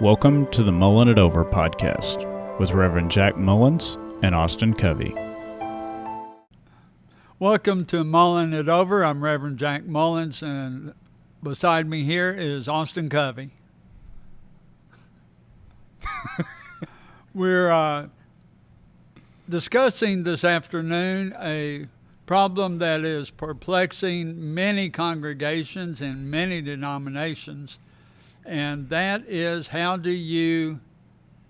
Welcome to the Mullin It Over podcast with Reverend Jack Mullins and Austin Covey. Welcome to Mullin It Over. I'm Reverend Jack Mullins, and beside me here is Austin Covey. We're discussing this afternoon a problem that is perplexing many congregations and many denominations, and that is, how do you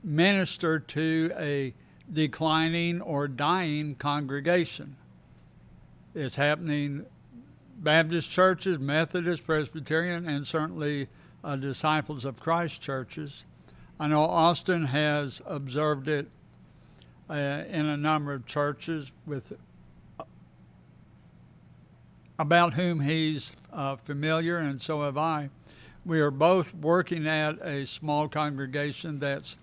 minister to a declining or dying congregation? It's happening Baptist churches, Methodist, Presbyterian, and certainly Disciples of Christ churches. I know Austin has observed it in a number of churches with about whom he's familiar, and so have I. We are both working at a small congregation that's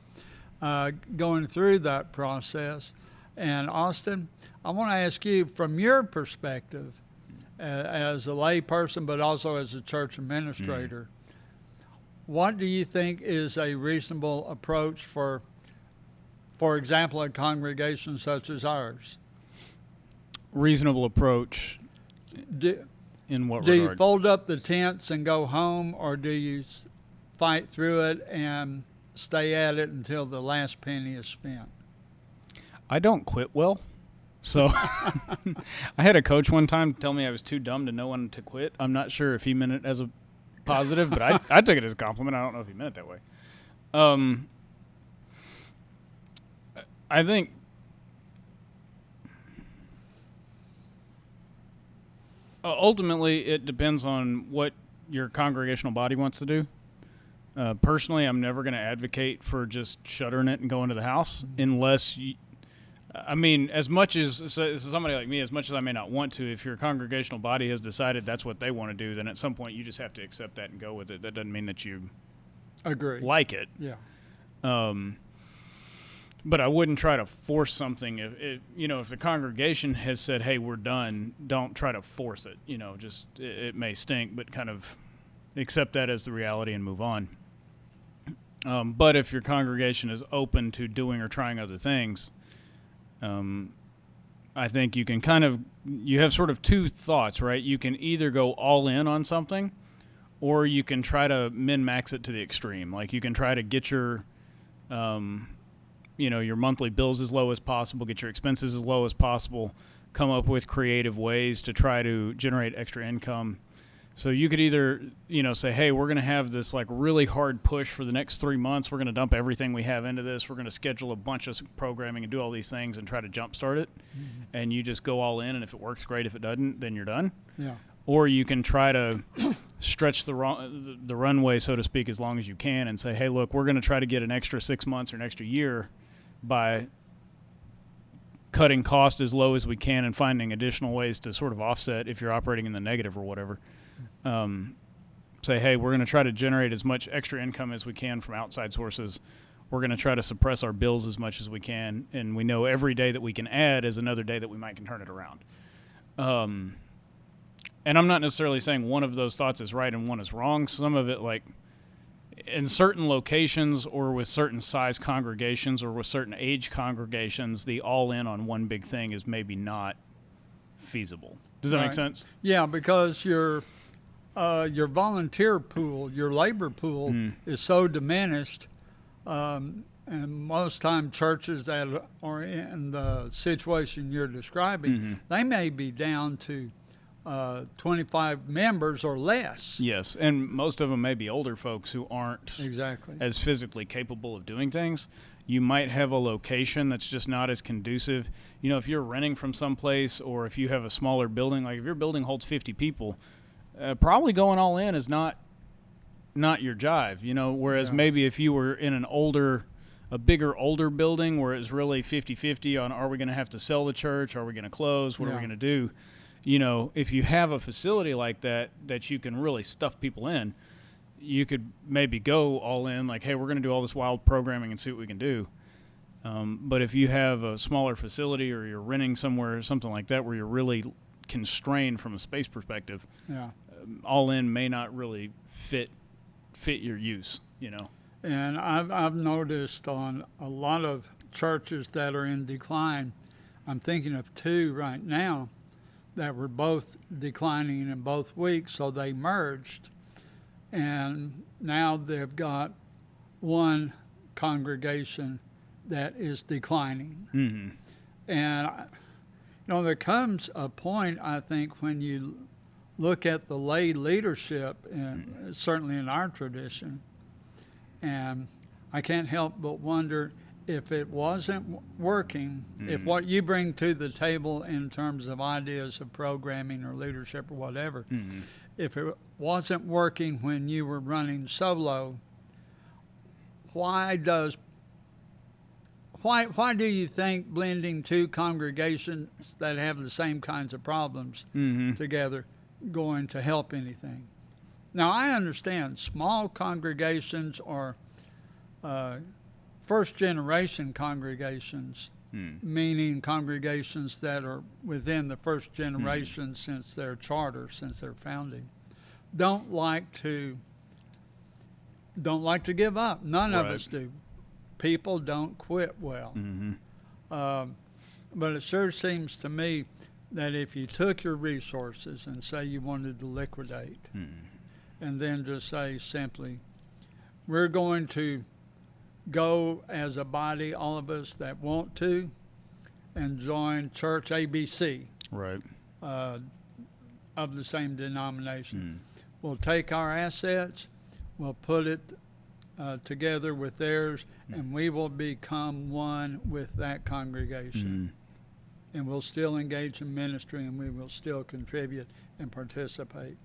going through that process. And Austin, I want to ask you, from your perspective, as a lay person, but also as a church administrator, what do you think is a reasonable approach for example, a congregation such as ours? Reasonable approach in what regard? Do you fold up the tents and go home, or do you fight through it and stay at it until the last penny is spent? I don't quit well. So I had a coach one time tell me I was too dumb to know when to quit. I'm not sure if he meant it as a positive, but I took it as a compliment. I don't know if he meant it that way. I think ultimately it depends on what your congregational body wants to do. Personally, I'm never going to advocate for just shuttering it and going to the house unless you, as much as somebody like me, as much as I may not want to, if your congregational body has decided that's what they want to do, then at some point you just have to accept that and go with it. That doesn't mean that you agree like it. Yeah. But I wouldn't try to force something. If the congregation has said, "Hey, we're done," don't try to force it. It may stink, but kind of accept that as the reality and move on. But if your congregation is open to doing or trying other things, I think you have sort of two thoughts, right? You can either go all in on something, or you can try to min-max it to the extreme. Like you can try to get your monthly bills as low as possible, get your expenses as low as possible, come up with creative ways to try to generate extra income. So you could either, say, hey, we're going to have this like really hard push for the next 3 months. We're going to dump everything we have into this. We're going to schedule a bunch of programming and do all these things and try to jumpstart it. Mm-hmm. And you just go all in. And if it works, great. If it doesn't, then you're done. Yeah. Or you can try to stretch the runway, so to speak, as long as you can and say, hey, look, we're going to try to get an extra 6 months or an extra year by cutting costs as low as we can and finding additional ways to sort of offset if you're operating in the negative or whatever. Say, hey, we're going to try to generate as much extra income as we can from outside sources. We're going to try to suppress our bills as much as we can, and we know every day that we can add is another day that we might can turn it around. And I'm not necessarily saying one of those thoughts is right and one is wrong. Some of it, like in certain locations or with certain size congregations or with certain age congregations, the all-in on one big thing is maybe not feasible. Does that make sense? Yeah, because your volunteer pool, your labor pool is so diminished, and most time churches that are in the situation you're describing, they may be down to 25 members or less. Yes, and most of them may be older folks who aren't exactly as physically capable of doing things. You might have a location that's just not as conducive. If you're renting from someplace or if you have a smaller building, like if your building holds 50 people, probably going all in is not your jive, whereas maybe if you were in a bigger, older building where it's really 50-50 on are we going to have to sell the church, are we going to close, what are we going to do? If you have a facility like that you can really stuff people in, you could maybe go all in, like, hey, we're going to do all this wild programming and see what we can do. But if you have a smaller facility or you're renting somewhere or something like that where you're really constrained from a space perspective, all in may not really fit your use, And I've noticed on a lot of churches that are in decline, I'm thinking of two right now that were both declining in both weeks, so they merged. And now they've got one congregation that is declining. Mm-hmm. And, there comes a point, I think, when you look at the lay leadership, and certainly in our tradition, and I can't help but wonder if it wasn't working, if what you bring to the table in terms of ideas of programming or leadership or whatever, if it wasn't working when you were running solo, why do you think blending two congregations that have the same kinds of problems together going to help anything? Now, I understand small congregations or first-generation congregations, meaning congregations that are within the first generation since their charter, since their founding, don't like to give up. None of us do. People don't quit well. But it sure seems to me that if you took your resources and say you wanted to liquidate, and then just say simply, we're going to go as a body, all of us that want to, and join Church ABC, Right. Of the same denomination. We'll take our assets, we'll put it together with theirs, and we will become one with that congregation. And we'll still engage in ministry, and we will still contribute and participate.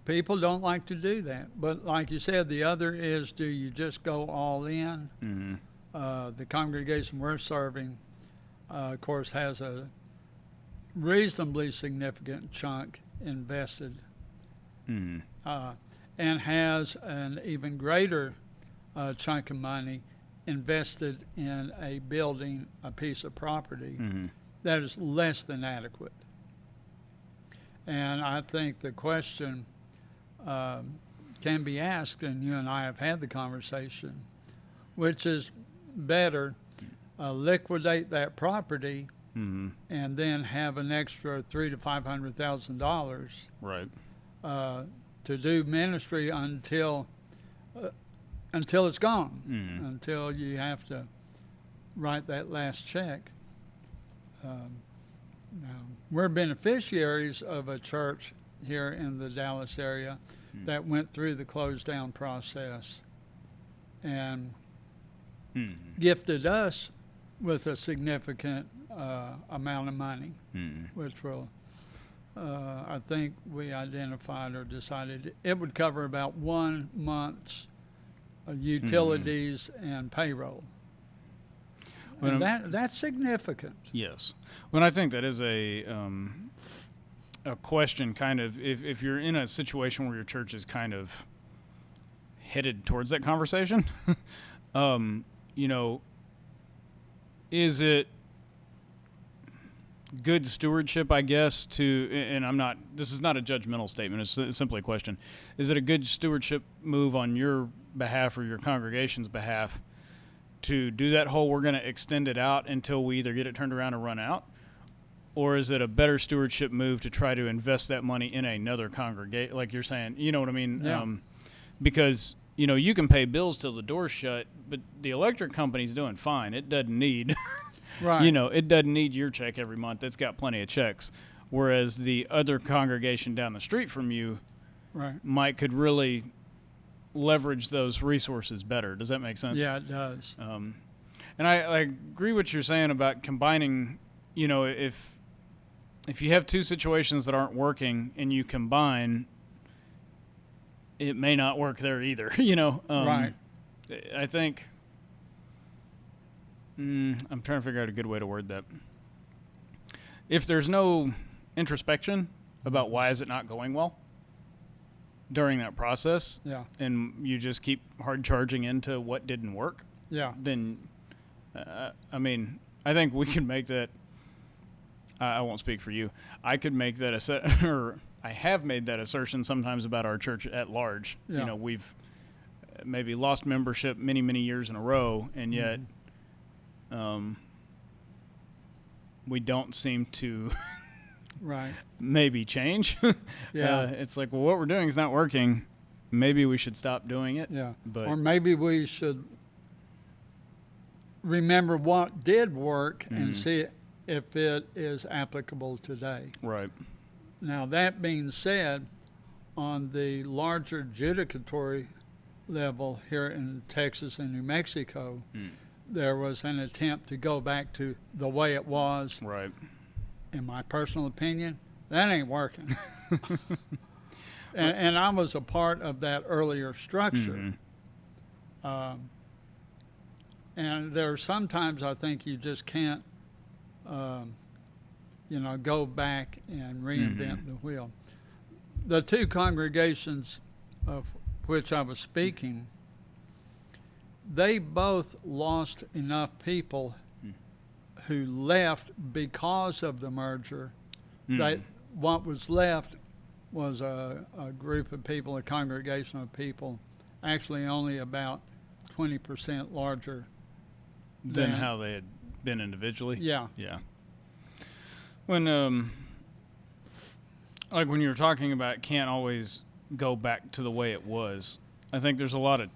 People don't like to do that. But like you said, the other is, do you just go all in? The congregation we're serving, of course, has a reasonably significant chunk invested, and has an even greater chunk of money invested in a building, a piece of property that is less than adequate. And I think the question can be asked, and you and I have had the conversation, which is better, liquidate that property and then have an extra $300,000 to $500,000 Right. To do ministry until it's gone, until you have to write that last check. We're beneficiaries of a church here in the Dallas area that went through the close down process and gifted us with a significant amount of money, which will, I think we identified or decided it would cover about 1 month's utilities and payroll. And that's significant. Yes. Well, I think that is a question, kind of, if you're in a situation where your church is kind of headed towards that conversation, is it good stewardship, I guess, and this is not a judgmental statement, it's simply a question. Is it a good stewardship move on your behalf or your congregation's behalf to do that whole, we're going to extend it out until we either get it turned around or run out? Or is it a better stewardship move to try to invest that money in another congregation, like you're saying, you know what I mean? Yeah. Because, you can pay bills till the door's shut, but the electric company's doing fine. It doesn't need, Right. it doesn't need your check every month. It's got plenty of checks. Whereas the other congregation down the street from you could really leverage those resources better. Does that make sense? Yeah, it does. And I agree what you're saying about combining, if you have two situations that aren't working and you combine, it may not work there either, Right. I think, I'm trying to figure out a good way to word that. If there's no introspection about why is it not going well during that process, and you just keep hard charging into what didn't work, then, I think we can make that. I won't speak for you. I could make that or I have made that assertion sometimes about our church at large. Yeah. We've maybe lost membership many years in a row, and yet we don't seem to Right. maybe change. Yeah. It's like, well, what we're doing is not working. Maybe we should stop doing it. Yeah. But Or maybe we should remember what did work and see if it is applicable today. right. Now, that being said, on the larger judicatory level here in Texas and New Mexico, there was an attempt to go back to the way it was. Right. In my personal opinion, that ain't working. And I was a part of that earlier structure. And there are sometimes I think you just can't, go back and reinvent the wheel. The two congregations of which I was speaking, they both lost enough people who left because of the merger. That what was left was a group of people, a congregation of people, actually only about 20% larger Than how they had been individually. Yeah. Yeah. When like when you were talking about can't always go back to the way it was, I think there's a lot of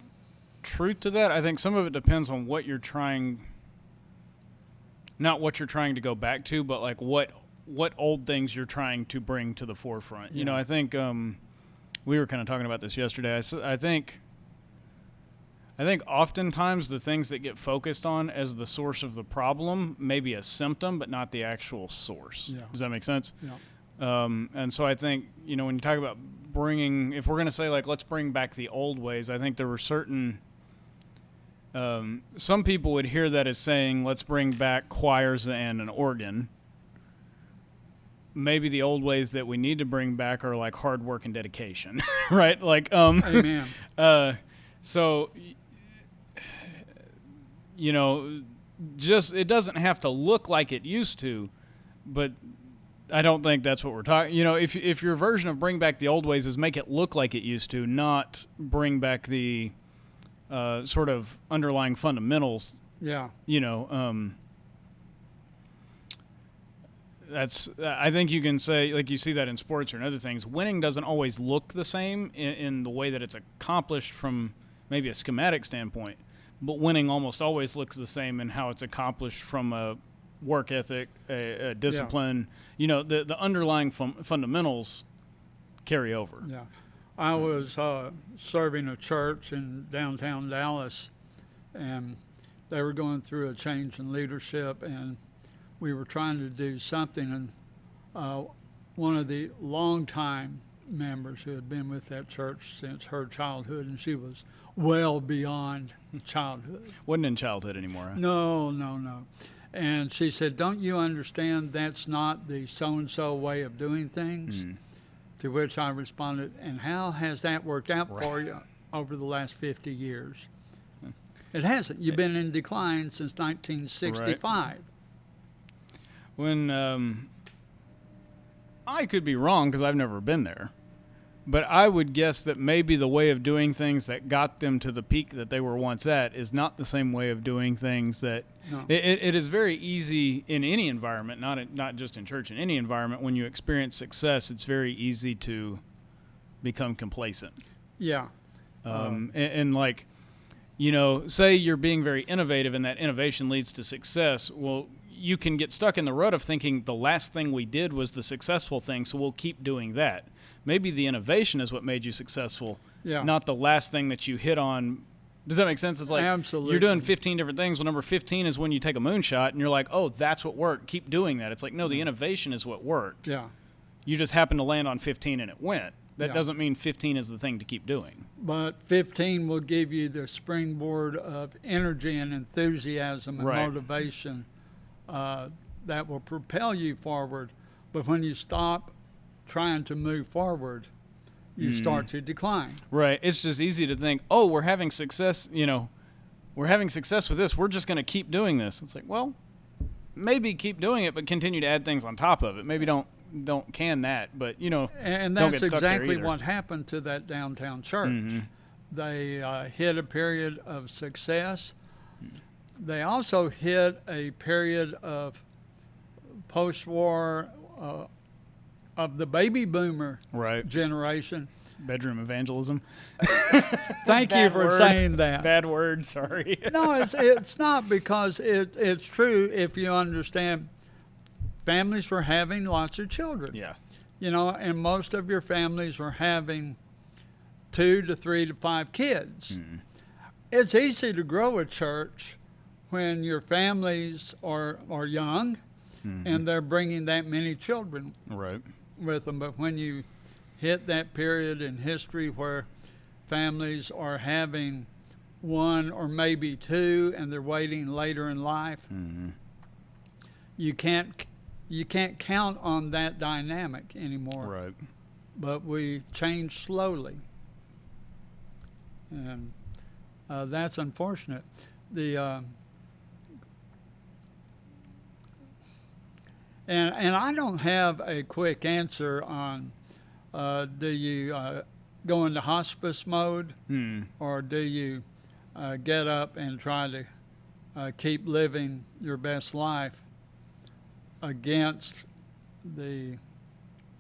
truth to that. I think some of it depends on what you're trying, not what you're trying to go back to, but like what old things you're trying to bring to the forefront. You know, I think we were kind of talking about this yesterday. I think oftentimes the things that get focused on as the source of the problem may be a symptom, but not the actual source. Yeah. Does that make sense? Yeah. And so I think, when you talk about if we're going to say like, let's bring back the old ways, I think there were certain, some people would hear that as saying, let's bring back choirs and an organ. Maybe the old ways that we need to bring back are like hard work and dedication, right? Like, Amen. So, just, it doesn't have to look like it used to, but I don't think that's what we're talking. If your version of bring back the old ways is make it look like it used to, not bring back the sort of underlying fundamentals. Yeah. I think you can say, like you see that in sports or in other things, winning doesn't always look the same in the way that it's accomplished from maybe a schematic standpoint, but winning almost always looks the same in how it's accomplished from a work ethic, a discipline. The underlying fundamentals carry over. Yeah. I was serving a church in downtown Dallas, and they were going through a change in leadership, and we were trying to do something, and one of the longtime members who had been with that church since her childhood, and she was well beyond childhood. Wasn't in childhood anymore. Huh? No. And she said, don't you understand that's not the so-and-so way of doing things? To which I responded, and how has that worked out for you over the last 50 years? It hasn't. You've been in decline since 1965. Right. When I could be wrong because I've never been there, but I would guess that maybe the way of doing things that got them to the peak that they were once at is not the same way of doing things that it is very easy in any environment, not just in church, in any environment, when you experience success, it's very easy to become complacent. Yeah. And like, say you're being very innovative and that innovation leads to success. Well, you can get stuck in the rut of thinking the last thing we did was the successful thing, so we'll keep doing that. Maybe the innovation is what made you successful, not the last thing that you hit on. Does that make sense? It's like Absolutely. You're doing 15 different things. Well, number 15 is when you take a moonshot and you're like, oh, that's what worked. Keep doing that. It's like, no, the innovation is what worked. Yeah. You just happened to land on 15 and it went. That doesn't mean 15 is the thing to keep doing. But 15 will give you the springboard of energy and enthusiasm and motivation that will propel you forward. But when you stop trying to move forward, you start to decline. Right. It's just easy to think, oh, we're having success, we're having success with this. We're just going to keep doing this. It's like, well, maybe keep doing it, but continue to add things on top of it. Maybe don't can that, but, And don't that's get stuck there exactly either. what happened to that downtown church. They hit a period of success. They also hit a period of post-war of the baby boomer Right. generation. Bedroom evangelism. Thank you for saying that. Bad word, sorry. No, it's not, because it's true if you understand. Families were having lots of children. Yeah. And most of your families were having 2 to 3 to 5 kids. Mm. It's easy to grow a church when your families are young and they're bringing that many children Right. with them. But when you hit that period in history where families are having 1 or maybe 2 and they're waiting later in life, you can't count on that dynamic anymore. Right. But we change slowly, and that's unfortunate. And I don't have a quick answer on do you go into hospice mode or do you get up and try to keep living your best life against the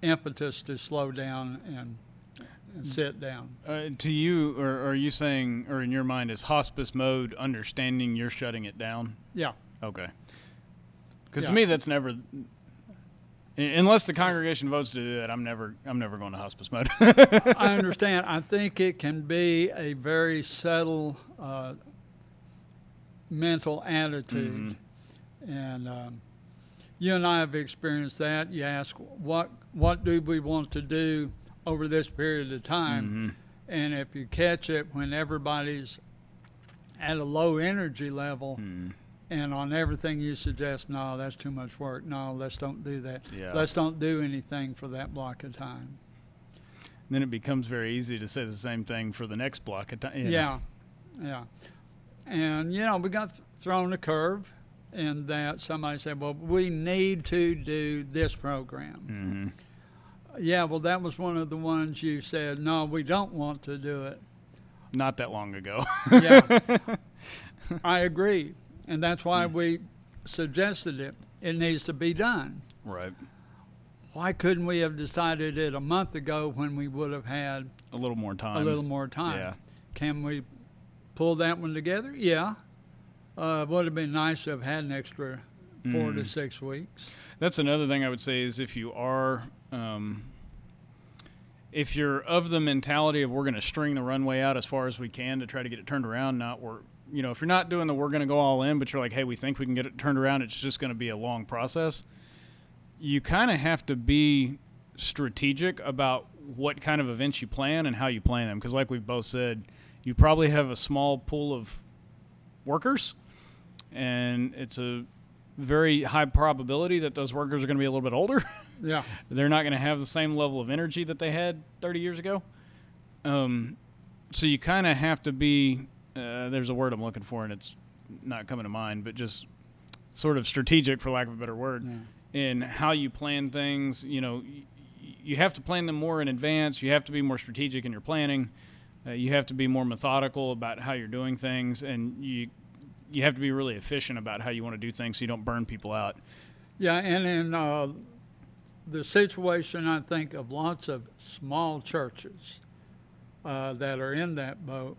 impetus to slow down and sit down. To you, or are you saying, or in your mind, is hospice mode understanding you're shutting it down? Yeah. Okay. Because to me, that's never, unless the congregation votes to do that, I'm never going to hospice mode. I understand. I think it can be a very subtle mental attitude, and you and I have experienced that. You ask, what do we want to do over this period of time? And if you catch it when everybody's at a low energy level and on everything you suggest, no, that's too much work. No, let's don't do that. Yeah. Let's don't do anything for that block of time. Then it becomes very easy to say the same thing for the next block of time. Yeah. And, we got thrown a curve in that somebody said, well, we need to do this program. Yeah, well, that was one of the ones you said, no, we don't want to do it. Not that long ago. Yeah, I agree. And that's why we suggested it. It needs to be done. Right. Why couldn't we have decided it a month ago when we would have had a little more time? Yeah. Can we pull that one together? Yeah. Would have been nice to have had an extra 4 to 6 weeks. That's another thing I would say is if you are, if you're of the mentality of we're going to string the runway out as far as we can to try to get it turned around, if you're not doing the we're going to go all in, but you're like, hey, we think we can get it turned around, it's just going to be a long process. You kind of have to be strategic about what kind of events you plan and how you plan them. Because like we've both said, you probably have a small pool of workers, and it's a very high probability that those workers are going to be a little bit older. Yeah. They're not going to have the same level of energy that they had 30 years ago. So you kind of have to be, there's a word I'm looking for, and it's not coming to mind, but just sort of strategic, for lack of a better word, in how you plan things. You have to plan them more in advance. You have to be more strategic in your planning. You have to be more methodical about how you're doing things, and you have to be really efficient about how you want to do things so you don't burn people out. Yeah, and in the situation, I think, of lots of small churches that are in that boat,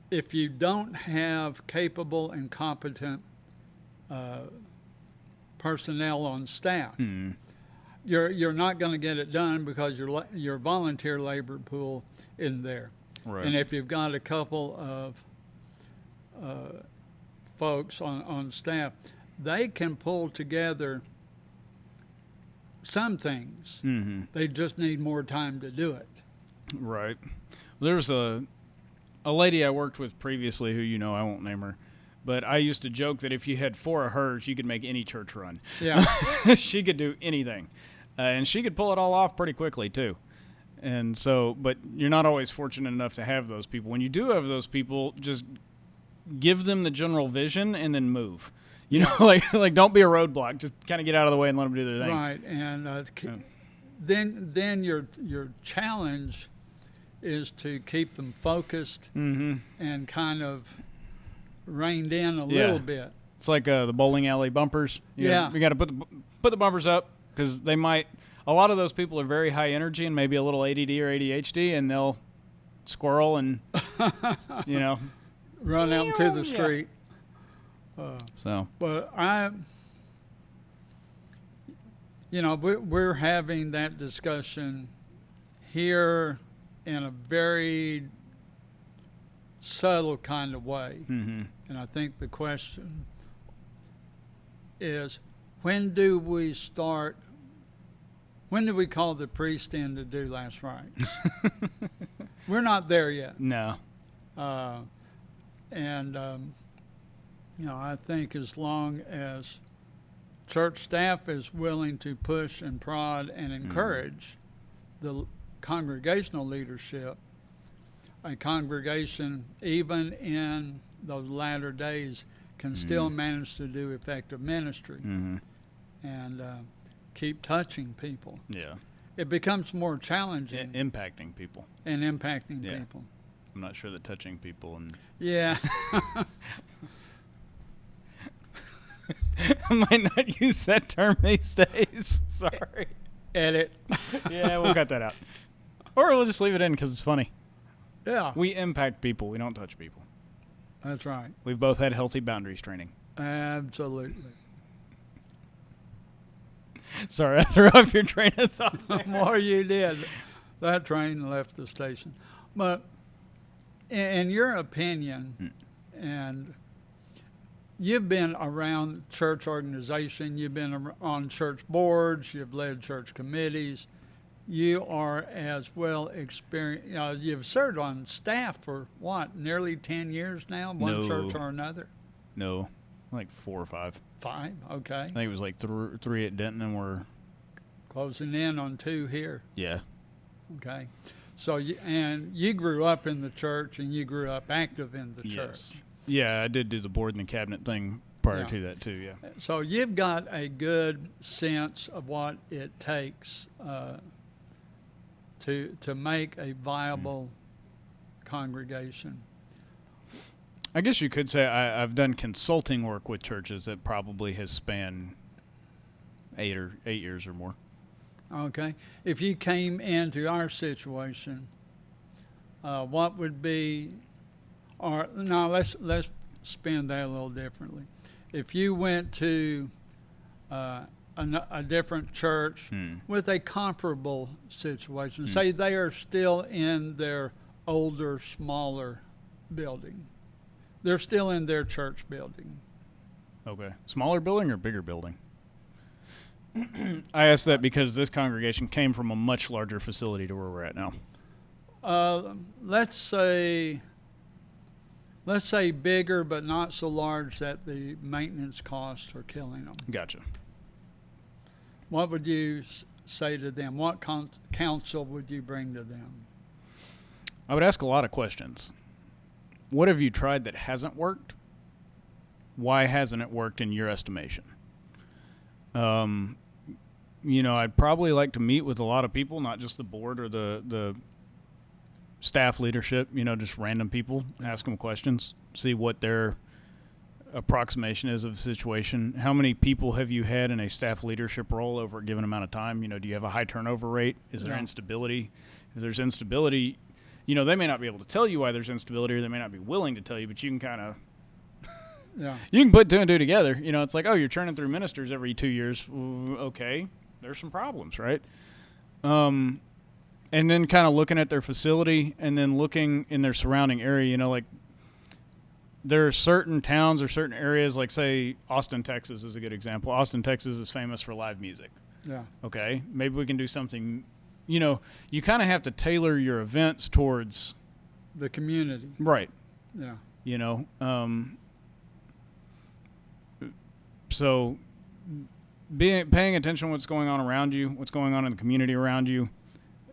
if you don't have capable and competent personnel on staff, you're not going to get it done because your volunteer labor pool isn't there. Right. And if you've got a couple of folks on staff, they can pull together some things. They just need more time to do it. Right. There's a lady I worked with previously who, I won't name her, but I used to joke that if you had 4 of hers, you could make any church run. Yeah. She could do anything. And she could pull it all off pretty quickly, too. And so, but you're not always fortunate enough to have those people. When you do have those people, just give them the general vision and then move. Like don't be a roadblock. Just kind of get out of the way and let them do their thing. Right. And then your challenge is to keep them focused and kind of reined in a little bit. It's like the bowling alley bumpers. You got to put the bumpers up because they might. A lot of those people are very high energy and maybe a little ADD or ADHD, and they'll squirrel and run out into the street. But we're having that discussion here in a very subtle kind of way. And I think the question is, when do we call the priest in to do last rites? We're not there yet. No. I think as long as church staff is willing to push and prod and encourage the congregational leadership, a congregation, even in those latter days, can still manage to do effective ministry and keep touching people. Yeah. It becomes more challenging. Impacting people. And impacting people. I'm not sure that touching people and... Yeah. I might not use that term these days. Sorry. Edit. Yeah, we'll cut that out. Or we'll just leave it in because it's funny. Yeah. We impact people. We don't touch people. That's right. We've both had healthy boundaries training. Absolutely. Sorry, I threw off your train of thought. The more you did, that train left the station. But in your opinion, and you've been around church organization, you've been on church boards, you've led church committees, you are as well experienced. You've served on staff for nearly 10 years now, one church or another? No, like 4 or 5. 5, okay. I think it was like 3 at Denton, and we're closing in on 2 here. Yeah. Okay. So you grew up in the church, and you grew up active in the church. Yeah, I did do the board and the cabinet thing prior to that too. Yeah. So you've got a good sense of what it takes to make a viable congregation. I guess you could say I've done consulting work with churches that probably has spanned 8 years or more. Okay. If you came into our situation, what would be, let's spin that a little differently. If you went to a different church with a comparable situation, say they are still in their older, smaller building. They're still in their church building. Okay. Smaller building or bigger building? I asked that because this congregation came from a much larger facility to where we're at now. Let's say bigger, but not so large that the maintenance costs are killing them. Gotcha. What would you say to them? What counsel would you bring to them? I would ask a lot of questions. What have you tried that hasn't worked? Why hasn't it worked in your estimation? I'd probably like to meet with a lot of people, not just the board or the staff leadership, just random people, ask them questions, see what their approximation is of the situation. How many people have you had in a staff leadership role over a given amount of time? Do you have a high turnover rate? Is there instability? If there's instability, they may not be able to tell you why there's instability, or they may not be willing to tell you, but you can kind of you can put 2 and 2 together. It's like, oh, you're churning through ministers every 2 years. Okay, there's some problems, right? And then kind of looking at their facility and then looking in their surrounding area, like there are certain towns or certain areas, like say Austin, Texas is a good example. Austin, Texas is famous for live music. Yeah. Okay, maybe we can do something. You kind of have to tailor your events towards the community. Right. Yeah. So paying attention to what's going on around you, what's going on in the community around you,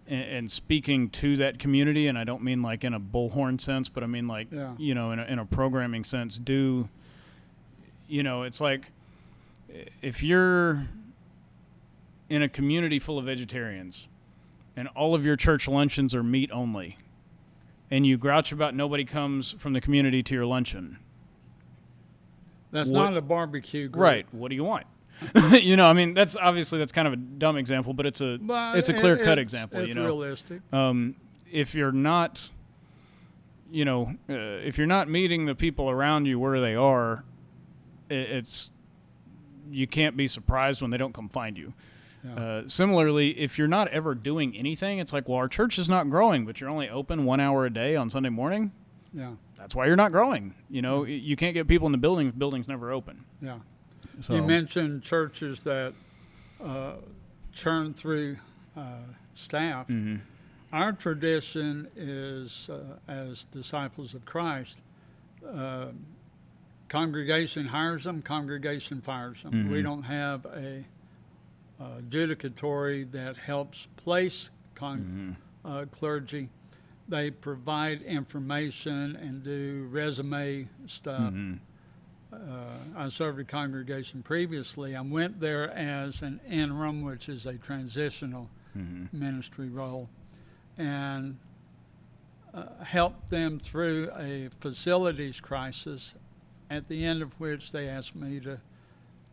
and speaking to that community, and I don't mean like in a bullhorn sense, but I mean like, in a programming sense, it's like if you're in a community full of vegetarians and all of your church luncheons are meat only, and you grouch about nobody comes from the community to your luncheon. That's not a barbecue group. Right. What do you want? I mean, that's kind of a dumb example, but it's a clear-cut example. It's realistic. If you're not, if you're not meeting the people around you where they are, you can't be surprised when they don't come find you. Yeah. Similarly, if you're not ever doing anything, it's like, well, our church is not growing, but you're only open 1 hour a day on Sunday morning. Yeah. That's why you're not growing. You can't get people in the building if the building's never open. Yeah. So. You mentioned churches that churn through staff. Mm-hmm. Our tradition is, as disciples of Christ, congregation hires them, congregation fires them. Mm-hmm. We don't have a judicatory that helps place clergy. They provide information and do resume stuff. Mm-hmm. I served a congregation previously. I went there as an interim, which is a transitional ministry role, and helped them through a facilities crisis, at the end of which they asked me to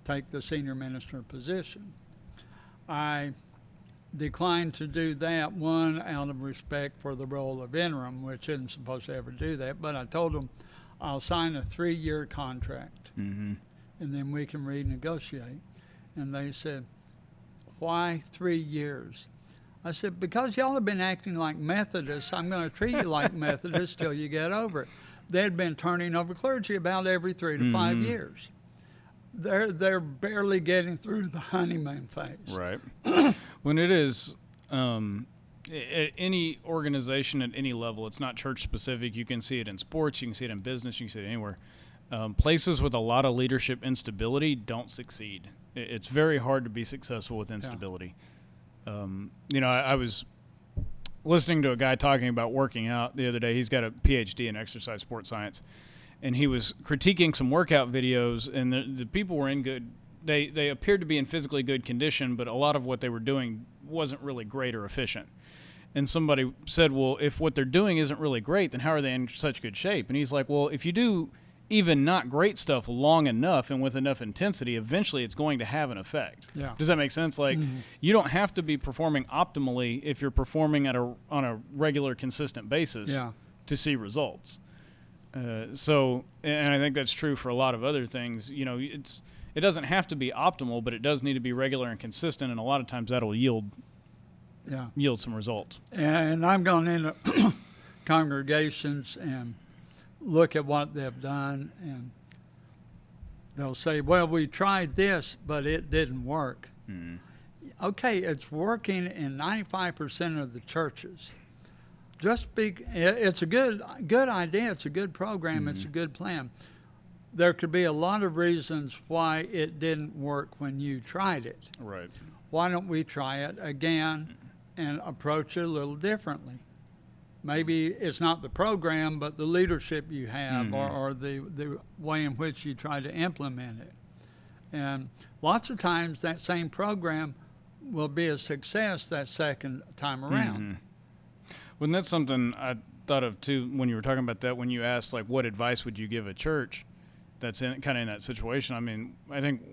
take the senior minister position. I declined to do that, one, out of respect for the role of interim, which isn't supposed to ever do that, but I told them I'll sign a 3-year contract, and then we can renegotiate. And they said, why 3 years? I said, because y'all have been acting like Methodists, I'm going to treat you like Methodists till you get over it. They'd been turning over clergy about every 3 to 5 years. They're barely getting through the honeymoon phase. Right. When it is at any organization at any level, it's not church specific. You can see it in sports, you can see it in business, you can see it anywhere. Places with a lot of leadership instability don't succeed. It's very hard to be successful with instability. Yeah. I was listening to a guy talking about working out the other day. He's got a PhD in exercise sports science. And he was critiquing some workout videos, and the people were in good. They appeared to be in physically good condition, but a lot of what they were doing wasn't really great or efficient. And somebody said, well, if what they're doing isn't really great, then how are they in such good shape? And he's like, well, if you do even not great stuff long enough and with enough intensity, eventually it's going to have an effect. Yeah. Does that make sense? Like, you don't have to be performing optimally if you're performing on a regular, consistent basis to see results. And I think that's true for a lot of other things. It doesn't have to be optimal, but it does need to be regular and consistent, and a lot of times that'll yield some results. And I've gone into congregations and look at what they've done, and they'll say, well, we tried this, but it didn't work. Mm-hmm. Okay, it's working in 95% of the churches. It's a good idea. It's a good program. It's a good plan. There could be a lot of reasons why it didn't work when you tried it. Right. Why don't we try it again and approach it a little differently? Maybe it's not the program, but the leadership you have or the way in which you try to implement it. And lots of times that same program will be a success that second time around. Well, and that's something I thought of, too, when you were talking about that, when you asked, like, what advice would you give a church that's kind of in that situation? I mean, I think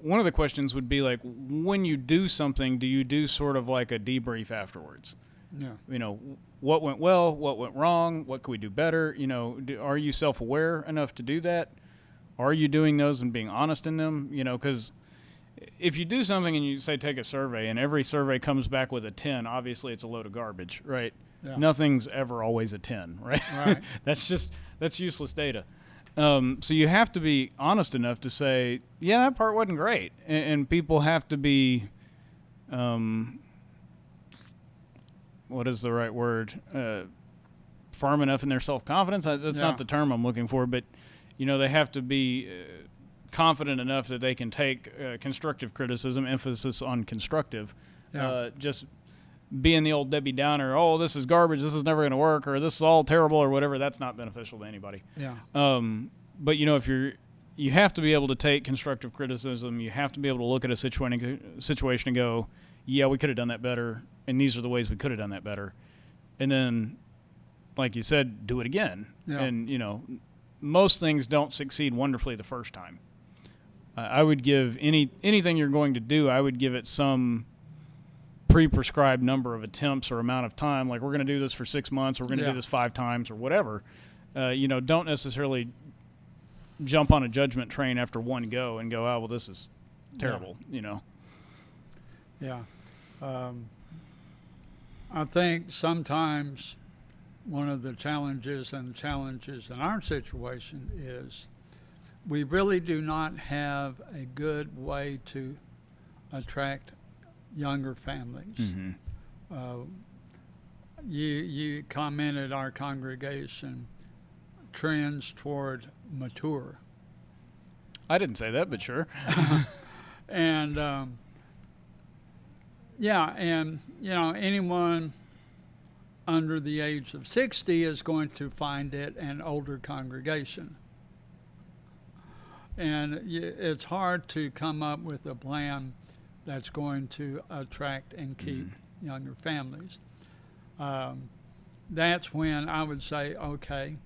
one of the questions would be, like, when you do something, do you do sort of like a debrief afterwards? Yeah. What went well, what went wrong, what could we do better? Are you self-aware enough to do that? Are you doing those and being honest in them? Because if you do something and you say take a survey and every survey comes back with a 10, obviously it's a load of garbage, right? Yeah. Nothing's ever always a 10, right? That's useless data. So you have to be honest enough to say, yeah, that part wasn't great. And people have to be, what is the right word? Firm enough in their self-confidence. That's not the term I'm looking for, but, they have to be confident enough that they can take constructive criticism, emphasis on constructive, just being the old Debbie Downer, oh, this is garbage, this is never going to work, or this is all terrible, or whatever. That's not beneficial to anybody. Yeah. But if you have to be able to take constructive criticism. You have to be able to look at a situation and go, yeah, we could have done that better, and these are the ways we could have done that better. And then like you said, do it again. Yeah. And, you know, most things don't succeed wonderfully the first time. I would give anything you're going to do, I would give it some pre-prescribed number of attempts or amount of time. Like, we're going to do this for 6 months, or we're going to Yeah. do this 5 times, or whatever. You know, don't necessarily jump on a judgment train after one go and go, oh, well, this is terrible, you know. Yeah. I think sometimes one of the challenges in our situation is we really do not have a good way to attract younger families. Mm-hmm. You commented our congregation trends toward mature. I didn't say that, but sure. And yeah, and you know, anyone under the age of 60 is going to find it an older congregation. And it's hard to come up with a plan that's going to attract and keep younger families. That's when I would say, okay,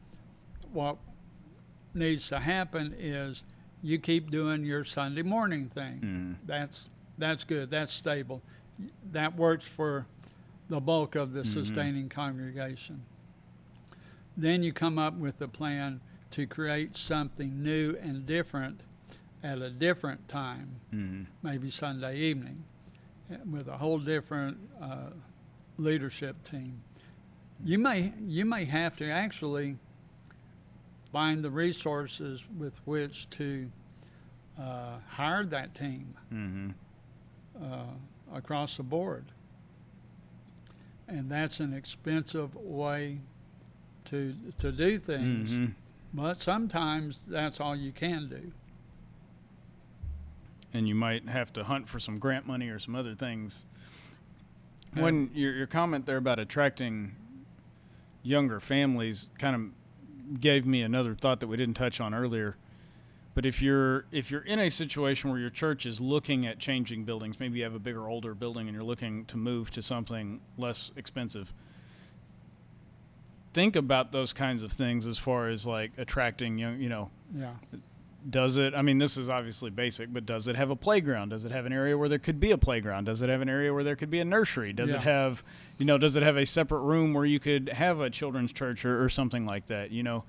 what needs to happen is you keep doing your Sunday morning thing. That's good. That's stable. That works for the bulk of the sustaining congregation. Then you come up with a plan to create something new and different at a different time, maybe Sunday evening, with a whole different leadership team. You may have to actually find the resources with which to hire that team across the board. And that's an expensive way to do things. But sometimes that's all you can do. And you might have to hunt for some grant money or some other things. When your comment there about attracting younger families kind of gave me another thought that we didn't touch on earlier. But if you're in a situation where your church is looking at changing buildings, maybe you have a bigger, older building and you're looking to move to something less expensive, think about those kinds of things as far as like attracting young, you know. Yeah. Does it, I mean, this is obviously basic, but does it have a playground? Does it have an area where there could be a playground? Does it have an area where there could be a nursery? Does it have, you know, does it have a separate room where you could have a children's church or something like that, you know?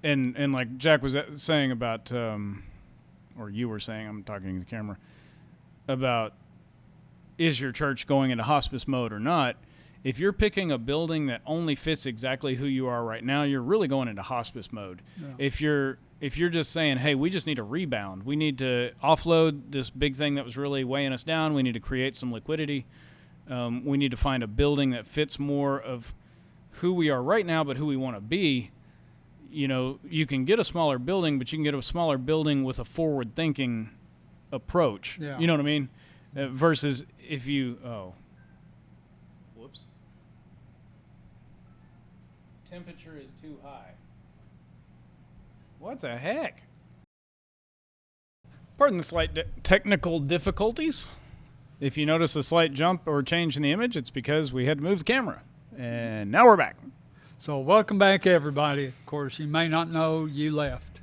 And like Jack was saying about, or you were saying, I'm talking to the camera, about is your church going into hospice mode or not? If you're picking a building that only fits exactly who you are right now, you're really going into hospice mode. Yeah. If you're just saying, hey, we just need a rebound, we need to offload this big thing that was really weighing us down, we need to create some liquidity, we need to find a building that fits more of who we are right now but who we want to be, you know, you can get a smaller building, but you can get a smaller building with a forward-thinking approach. Yeah. You know what I mean? Versus if you, whoops. Temperature is too high. What the heck? Pardon the slight technical difficulties. If you notice a slight jump or change in the image, it's because we had to move the camera. And now we're back. So welcome back, everybody. Of course, you may not know you left.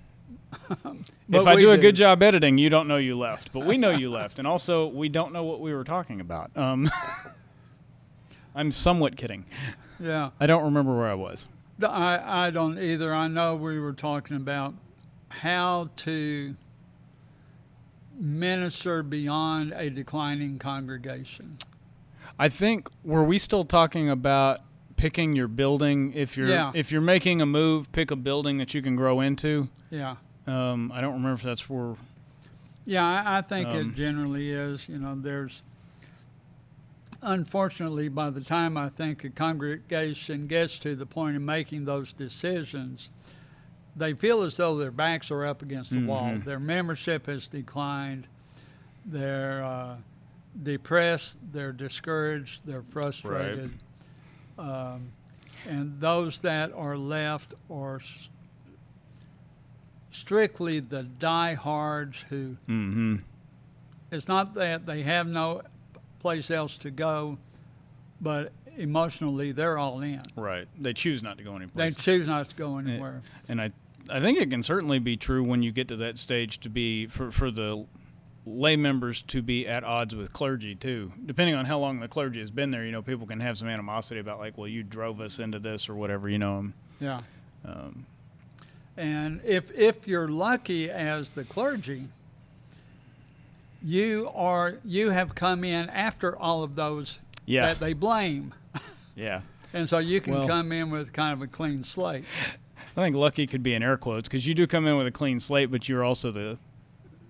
If I do a good job editing, you don't know you left. But we know you left. And also, we don't know what we were talking about. I'm somewhat kidding. Yeah. I don't remember where I was. I don't either. I know we were talking about how to minister beyond a declining congregation. I think, were we still talking about picking your building? If you're making a move, pick a building that you can grow into. Yeah. I don't remember if that's where. Yeah, I think it generally is. You know, there's, unfortunately, by the time I think a congregation gets to the point of making those decisions, they feel as though their backs are up against the wall. Their membership has declined. They're depressed. They're discouraged. They're frustrated. Right. And those that are left are strictly the diehards who, it's not that they have no place else to go, but emotionally they're all in. Right. They choose not to go They anyplace. choose not to go anywhere. And I think it can certainly be true when you get to that stage to be for the lay members to be at odds with clergy too. Depending on how long the clergy has been there, people can have some animosity about like, well, you drove us into this or whatever, Yeah. Um, And if you're lucky as the clergy, you have come in after all of those Yeah. that they blame. yeah. And so you can Well- come in with kind of a clean slate. I think lucky could be in air quotes because you do come in with a clean slate, but you're also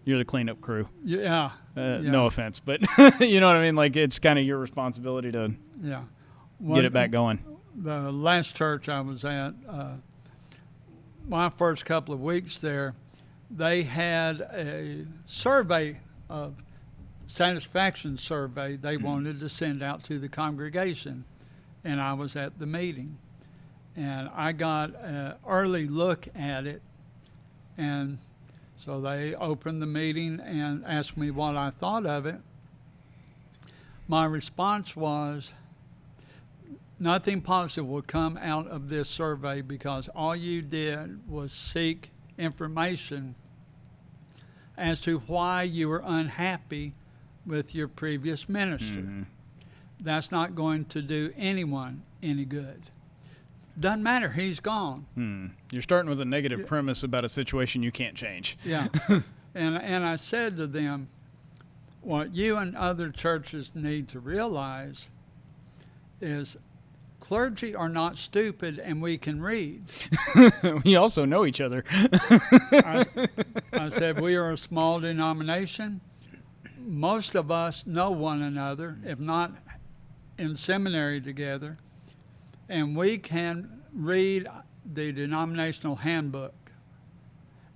you're the cleanup crew. Yeah. No offense, but you know what I mean? Like it's kind of your responsibility to Yeah. get it back going. The last church I was at, my first couple of weeks there, they had a survey of satisfaction survey they wanted to send out to the congregation, and I was at the meeting, and I got an early look at it, and so they opened the meeting and asked me what I thought of it. My response was, nothing positive will come out of this survey because all you did was seek information as to why you were unhappy with your previous minister. Mm-hmm. That's not going to do anyone any good. Doesn't matter, he's gone. You're starting with a negative premise about a situation you can't change. Yeah. and I said to them, what you and other churches need to realize is clergy are not stupid and we can read. We also know each other. I said, we are a small denomination. Most of us know one another, if not in seminary together, and we can read the denominational handbook,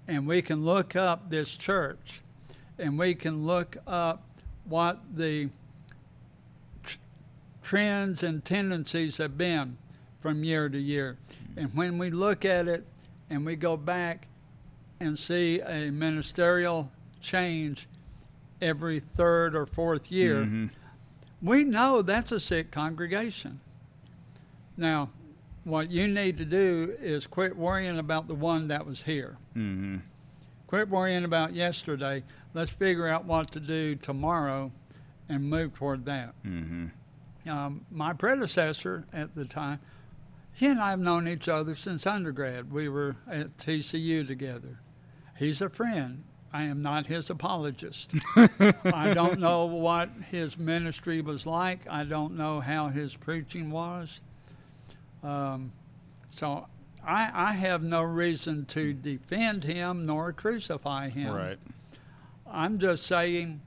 and we can look up this church, and we can look up what the trends and tendencies have been from year to year. And when we look at it and we go back and see a ministerial change every third or fourth year, we know that's a sick congregation. Now, what you need to do is quit worrying about the one that was here. Quit worrying about yesterday. Let's figure out what to do tomorrow and move toward that. My predecessor at the time, he and I have known each other since undergrad. We were at TCU together. He's a friend. I am not his apologist. I don't know what his ministry was like. I don't know how his preaching was. So I have no reason to defend him nor crucify him. Right. I'm just saying,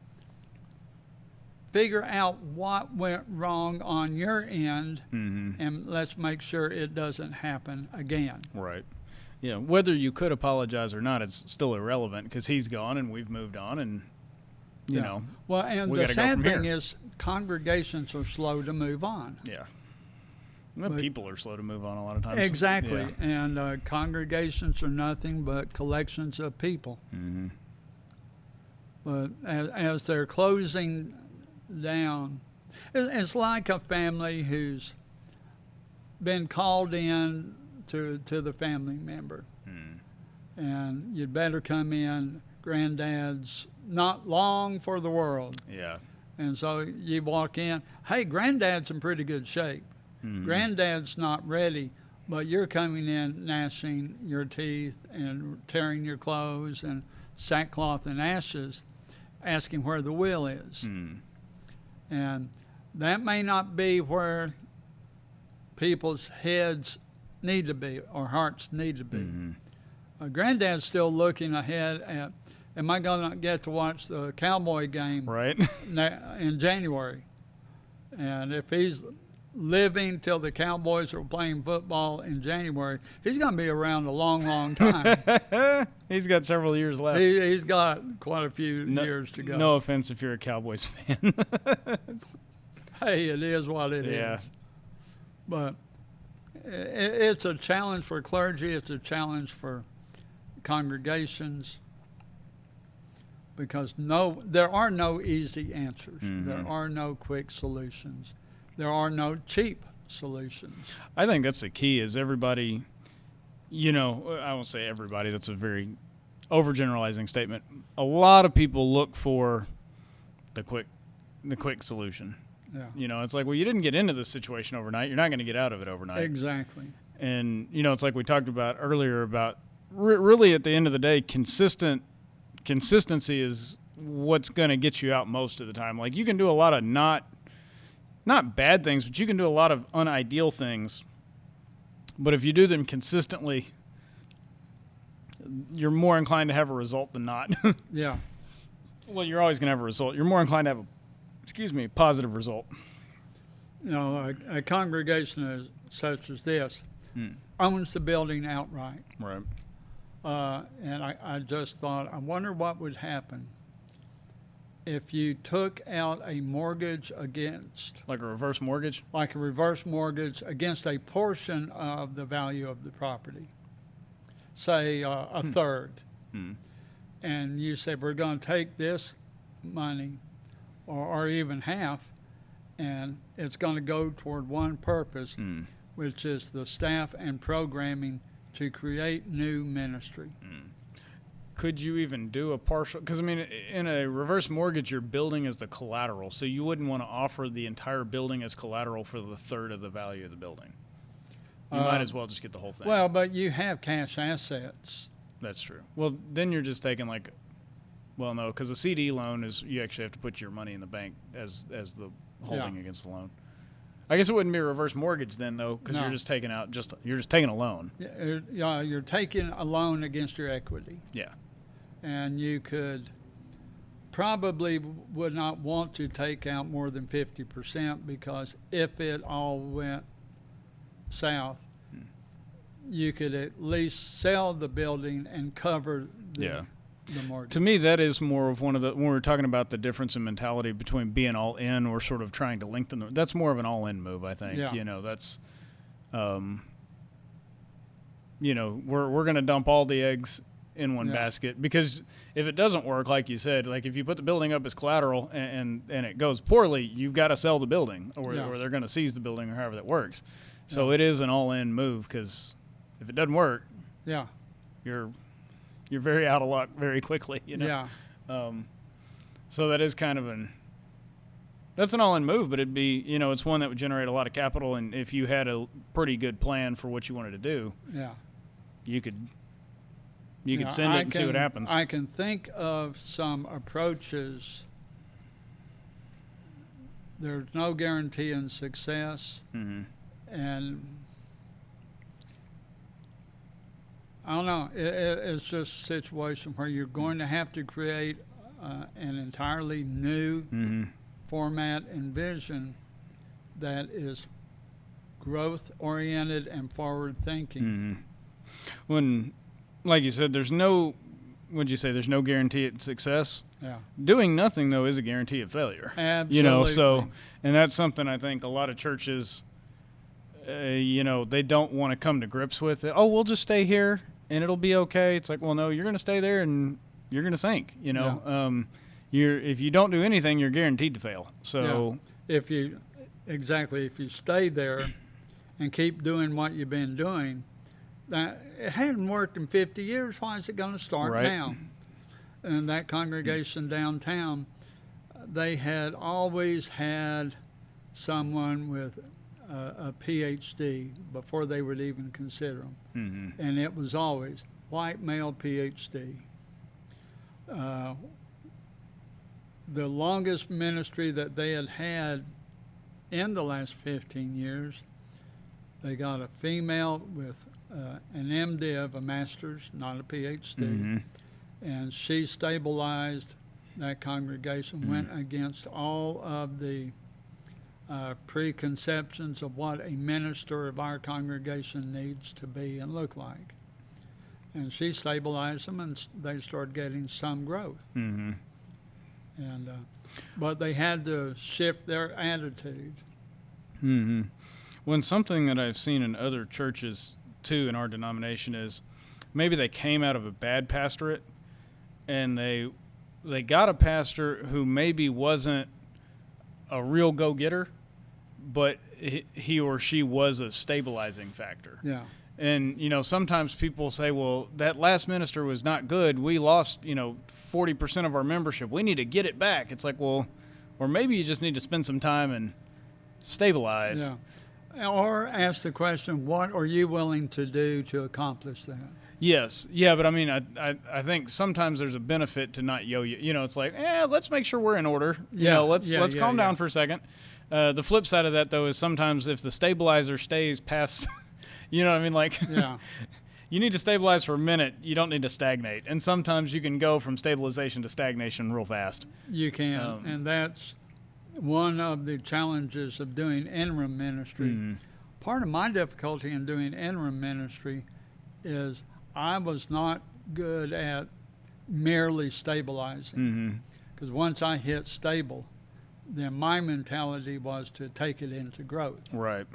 figure out what went wrong on your end, and let's make sure it doesn't happen again. Right. Yeah, whether you could apologize or not, it's still irrelevant because he's gone and we've moved on, and you know. Well, and we the gotta go sad from thing here. is, congregations are slow to move on. Yeah. Well, But- people are slow to move on a lot of times. Exactly, Yeah. and congregations are nothing but collections of people. But as they're closing down, it's like a family who's been called in to the family member. And you'd better come in, granddad's not long for the world. Yeah. And so you walk in, hey, granddad's in pretty good shape. Granddad's not ready, but you're coming in gnashing your teeth and tearing your clothes and sackcloth and ashes, asking where the will is. And that may not be where people's heads need to be or hearts need to be. Granddad's still looking ahead at, am I going to get to watch the Cowboy game Right. in January? And if he's living till the Cowboys are playing football in January, he's going to be around a long, long time. He's got several years left. He's got quite a few years to go. No offense if you're a Cowboys fan. Hey, it is what it Yeah. is. But it's a challenge for clergy. It's a challenge for congregations because there are no easy answers. There are no quick solutions. there are no cheap solutions. I think that's the key is everybody, I won't say everybody, that's a very overgeneralizing statement. A lot of people look for the quick solution. Yeah. It's like, well, you didn't get into this situation overnight. You're not going to get out of it overnight. Exactly. And, it's like we talked about earlier about really at the end of the day, consistency is what's going to get you out most of the time. Like you can do a lot of not bad things, but you can do a lot of unideal things. But if you do them consistently, you're more inclined to have a result than not. Yeah. Well, you're always going to have a result. You're more inclined to have a positive result. A congregation such as this owns the building outright. Right. And I just thought, I wonder what would happen if you took out a mortgage against, Like a reverse mortgage? like a reverse mortgage against a portion of the value of the property, say a third. And you say, we're going to take this money or even half, and it's going to go toward one purpose, which is the staff and programming to create new ministry. Could you even do a partial? Because, in a reverse mortgage, your building is the collateral, so you wouldn't want to offer the entire building as collateral for the third of the value of the building. You might as well just get the whole thing. Well, but you have cash assets. That's true. Well, then you're just taking no, because a CD loan is you actually have to put your money in the bank as the holding against the loan. I guess it wouldn't be a reverse mortgage then, though, because No. you're just taking a loan. You're taking a loan against your equity. Yeah. And you could probably would not want to take out more than 50% because if it all went south, you could at least sell the building and cover the mortgage. To me, that is more of when we're talking about the difference in mentality between being all in or sort of trying to lengthen. That's more of an all in move, I think. Yeah. That's, we're going to dump all the eggs in one basket, because if it doesn't work, like you said, like if you put the building up as collateral and it goes poorly, you've got to sell the building or they're going to seize the building or however that works. So it is an all in move, because if it doesn't work, you're very out of luck very quickly, So that is kind of that's an all-in move, but it'd be, it's one that would generate a lot of capital, and if you had a pretty good plan for what you wanted to do, you could send it and see what happens. I can think of some approaches. There's no guarantee in success, and I don't know. It's just a situation where you're going to have to create an entirely new format and vision that is growth-oriented and forward-thinking. When, like you said, there's no guarantee at success? Yeah. Doing nothing, though, is a guarantee of failure. Absolutely. And that's something I think a lot of churches, they don't want to come to grips with it. Oh, we'll just stay here and it'll be okay. It's like, well, no, you're going to stay there and you're going to sink, if you don't do anything, you're guaranteed to fail. So if you stay there and keep doing what you've been doing, that it hadn't worked in 50 years. Why is it going to start now? And that congregation downtown, they had always had someone with a PhD before they would even consider them. And it was always white male PhD. The longest ministry that they had in the last 15 years, they got a female with an MDiv, a master's, not a PhD, and she stabilized that congregation, went against all of the preconceptions of what a minister of our congregation needs to be and look like. And she stabilized them, and they started getting some growth. And but they had to shift their attitude. When something that I've seen in other churches too in our denomination is maybe they came out of a bad pastorate and they got a pastor who maybe wasn't a real go-getter, but he or she was a stabilizing factor. Yeah. And, sometimes people say, well, that last minister was not good. We lost, 40% of our membership. We need to get it back. It's like, well, or maybe you just need to spend some time and stabilize. Yeah. Or ask the question, what are you willing to do to accomplish that? Yes. Yeah, but I mean, I think sometimes there's a benefit to not yo-yo. It's like, let's make sure we're in order. Let's calm down for a second. The flip side of that, though, is sometimes if the stabilizer stays past, Yeah. You need to stabilize for a minute. You don't need to stagnate. And sometimes you can go from stabilization to stagnation real fast. You can. And that's one of the challenges of doing interim ministry. Mm-hmm. Part of my difficulty in doing interim ministry is I was not good at merely stabilizing. Because once I hit stable, then my mentality was to take it into growth. Right.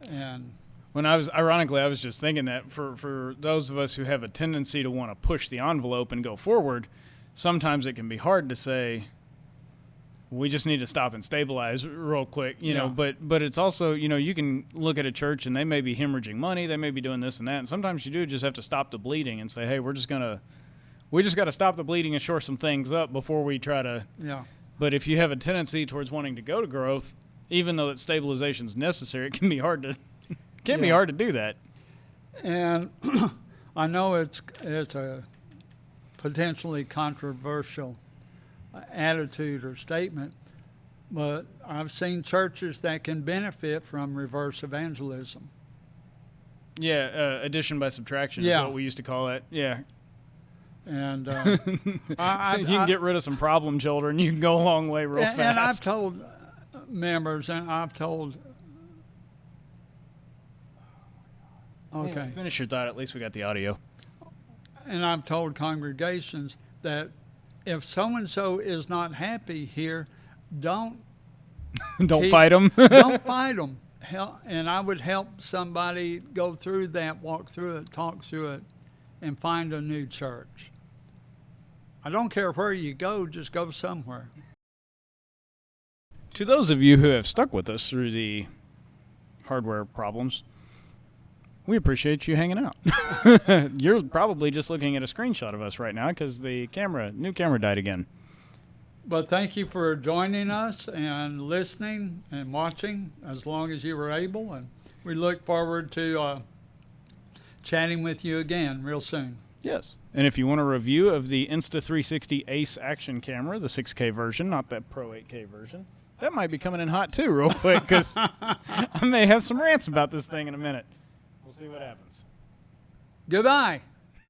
And I was just thinking that for those of us who have a tendency to want to push the envelope and go forward, sometimes it can be hard to say, we just need to stop and stabilize real quick, but it's also, you can look at a church and they may be hemorrhaging money. They may be doing this and that. And sometimes you do just have to stop the bleeding and say, hey, we just got to stop the bleeding and shore some things up before we try to. Yeah. But if you have a tendency towards wanting to go to growth, even though that stabilization is necessary, it can be hard to do that. And I know it's a potentially controversial attitude or statement, but I've seen churches that can benefit from reverse evangelism. Yeah, addition by subtraction is what we used to call it. Yeah. And you can get rid of some problem children. You can go a long way real fast. And I've told members, Okay. Finish your thought. At least we got the audio. And I've told congregations that if so-and-so is not happy here, don't fight them. Don't fight them. And I would help somebody go through that, walk through it, talk through it, and find a new church. I don't care where you go, just go somewhere. To those of you who have stuck with us through the hardware problems, we appreciate you hanging out. You're probably just looking at a screenshot of us right now because the new camera died again. But thank you for joining us and listening and watching as long as you were able. And we look forward to chatting with you again real soon. Yes. And if you want a review of the Insta360 Ace action camera, the 6K version, not that Pro 8K version, that might be coming in hot too real quick because I may have some rants about this thing in a minute. We'll see what happens. Goodbye.